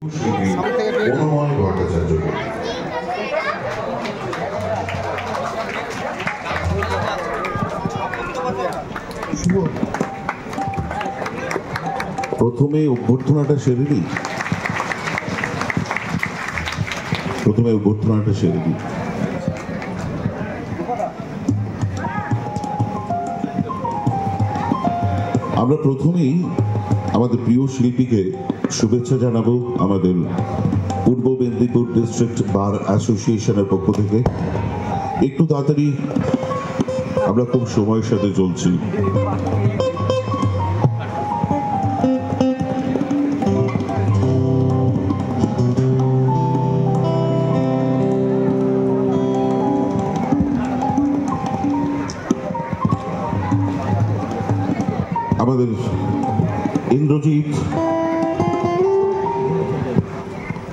মনোময় ভট্টাচার্যকে। প্রথমে অভ্যর্থনাটা সেরে দিই। আমরা প্রথমেই আমাদের প্রিয় শিল্পীকে শুভেচ্ছা জানাবো আমাদের পূর্ব মেদিনীপুর ডিস্ট্রিক্ট বার অ্যাসোসিয়েশনের পক্ষ থেকে। একটু তাড়াতাড়ি, আমরা খুব সময়ের সাথে চলছি। আমাদের ইন্দ্রজিৎ,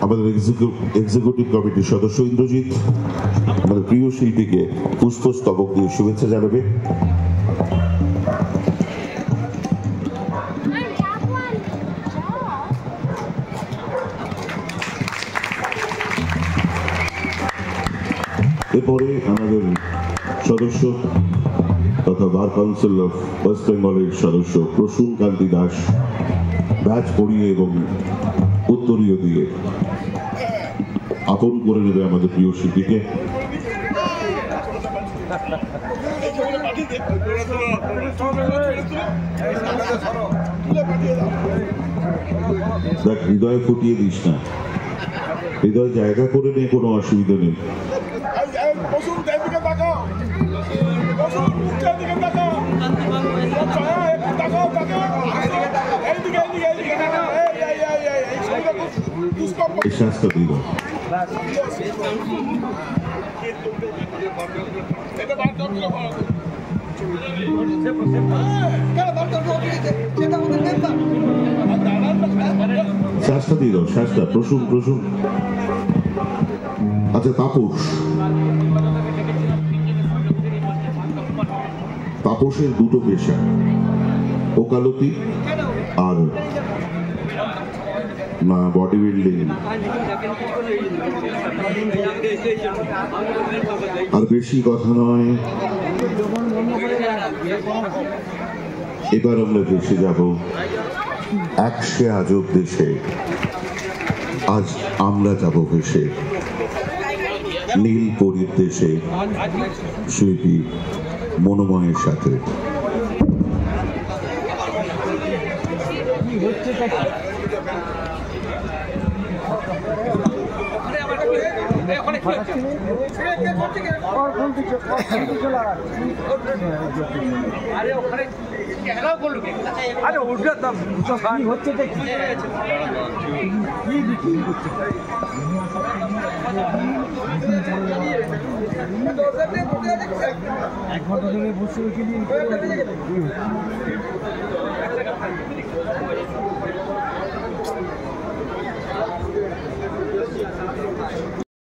আমাদের এক্সিকিউটিভ কমিটির সদস্য ইন্দ্রজিৎ আমাদের প্রিয় শিল্পীকে পুষ্পস্তবক দিয়ে শুভেচ্ছা জানাবে। এরপরে আমাদের সদস্য তথা বার কাউন্সিল অফ ওয়েস্ট বেঙ্গলের সদস্য প্রসূন কান্তি দাস ব্যাচ পরিয়ে এবং উত্তরীয় দিয়ে আপন করে নেবে আমাদের প্রিয় শিল্পীকে। দেখ, হৃদয়ে ফুটিয়ে দিস না, হৃদয় জায়গা করে নিয়ে কোনো অসুবিধা নেই। শাস্তা দিল শাস্তা প্রসূন। আচ্ছা, তাপসের দুটো পেশা, ওকালতি আর বডি বিল্ডিং। আর বেশি কথা নয়, এবার আমরা ভেসে যাব একশে আজব দেশে। আজ আমরা যাব ভেসে নীল পরীর দেশে শিল্পী মনোময়ের সাথে। এক ঘন্টা ধরে বসে